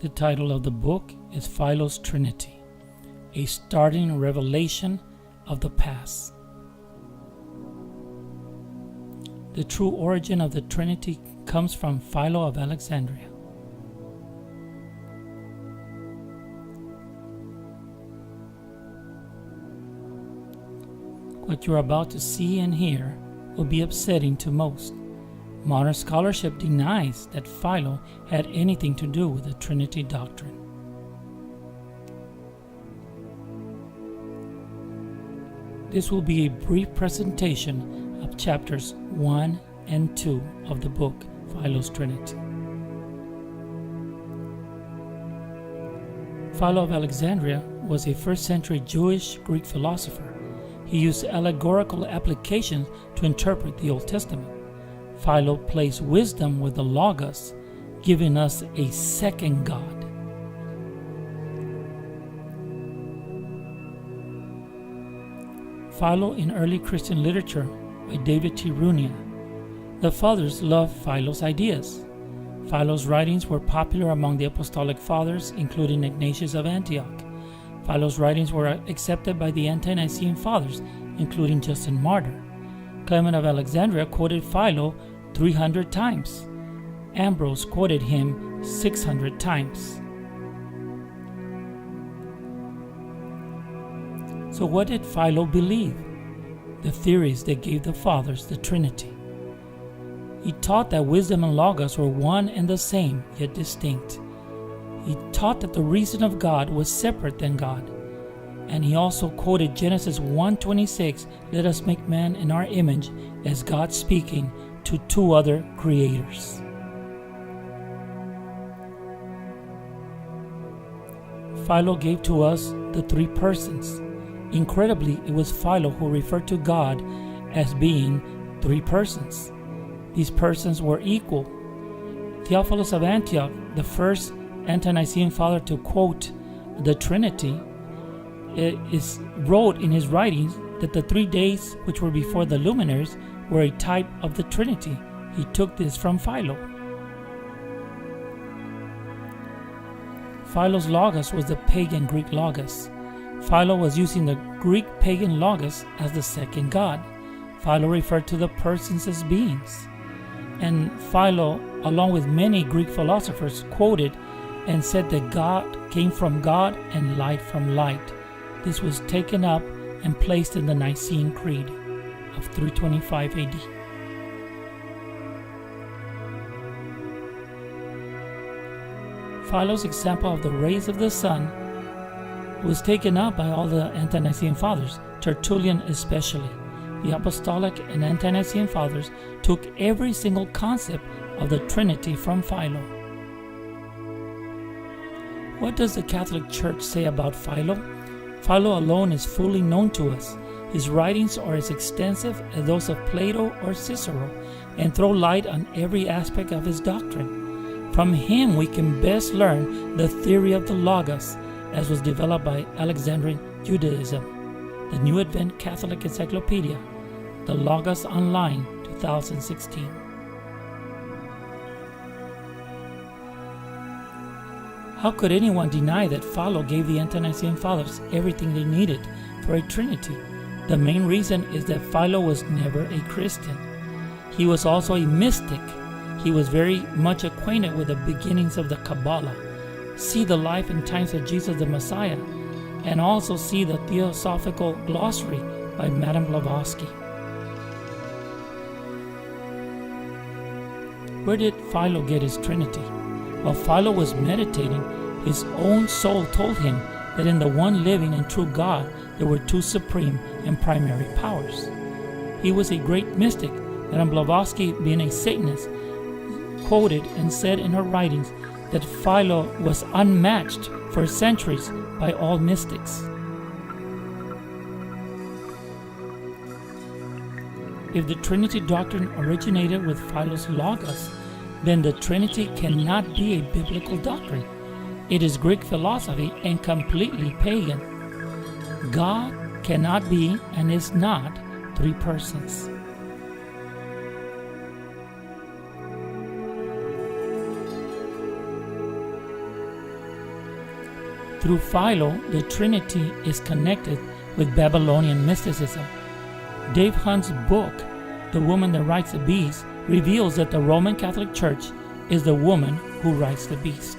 The title of the book is Philo's Trinity, a startling revelation of the past. The true origin of the Trinity comes from Philo of Alexandria. What you're about to see and hear will be upsetting to most. Modern scholarship denies that Philo had anything to do with the Trinity doctrine. This will be a brief presentation of chapters 1 and 2 of the book Philo's Trinity. Philo of Alexandria was a first-century Jewish Greek philosopher. He used allegorical applications to interpret the Old Testament. Philo placed wisdom with the Logos, giving us a second God. Philo in Early Christian Literature by David T. Runia. The Fathers loved Philo's ideas. Philo's writings were popular among the Apostolic Fathers, including Ignatius of Antioch. Philo's writings were accepted by the Ante-Nicene Fathers, including Justin Martyr. Clement of Alexandria quoted Philo 300 times. Ambrose quoted him 600 times. So what did Philo believe? The theories that gave the Fathers the Trinity. He taught that wisdom and Logos were one and the same, yet distinct. He taught that the reason of God was separate than God. And he also quoted Genesis 1:26, "Let us make man in our image," as God speaking to two other creators. Philo gave to us the three persons. Incredibly, it was Philo who referred to God as being three persons. These persons were equal. Theophilus of Antioch, the first Ante-Nicene father to quote the Trinity, wrote in his writings that the 3 days which were before the luminaries were a type of the Trinity. He took this from Philo. Philo's Logos was the pagan Greek Logos. Philo was using the Greek pagan Logos as the second God. Philo referred to the persons as beings. And Philo, along with many Greek philosophers, quoted and said that God came from God and light from light. This was taken up and placed in the Nicene Creed of 325 AD. Philo's example of the rays of the sun was taken up by all the Ante-Nicene Fathers, Tertullian especially. The Apostolic and Ante-Nicene Fathers took every single concept of the Trinity from Philo. What does the Catholic Church say about Philo? Philo alone is fully known to us. His writings are as extensive as those of Plato or Cicero and throw light on every aspect of his doctrine. From him we can best learn the theory of the Logos as was developed by Alexandrian Judaism. The New Advent Catholic Encyclopedia, The Logos Online, 2016. How could anyone deny that Philo gave the Ante-Nicene Fathers everything they needed for a Trinity? The main reason is that Philo was never a Christian. He was also a mystic. He was very much acquainted with the beginnings of the Kabbalah. See the life and times of Jesus the Messiah, and also see the Theosophical Glossary by Madame Blavatsky. Where did Philo get his Trinity? While Philo was meditating, his own soul told him that in the one living and true God there were two supreme and primary powers. He was a great mystic. Madame Blavatsky, being a Satanist, quoted and said in her writings that Philo was unmatched for centuries by all mystics. If the Trinity doctrine originated with Philo's Logos, then the Trinity cannot be a biblical doctrine. It is Greek philosophy and completely pagan. God cannot be and is not three persons. Through Philo, the Trinity is connected with Babylonian mysticism. Dave Hunt's book, The Woman That Rides the Beast, reveals that the Roman Catholic Church is the woman who rides the beast.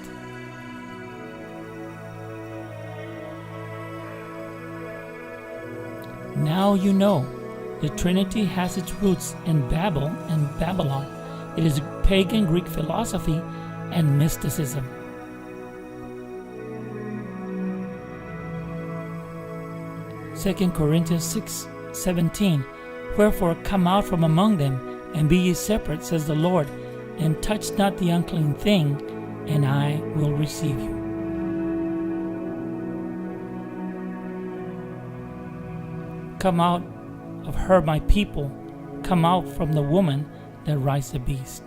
Now you know, the Trinity has its roots in Babel and Babylon. It is pagan Greek philosophy and mysticism. Second Corinthians 6:17. Wherefore come out from among them, and be ye separate, says the Lord, and touch not the unclean thing, and I will receive you. Come out of her, my people. Come out from the woman that rides the beast.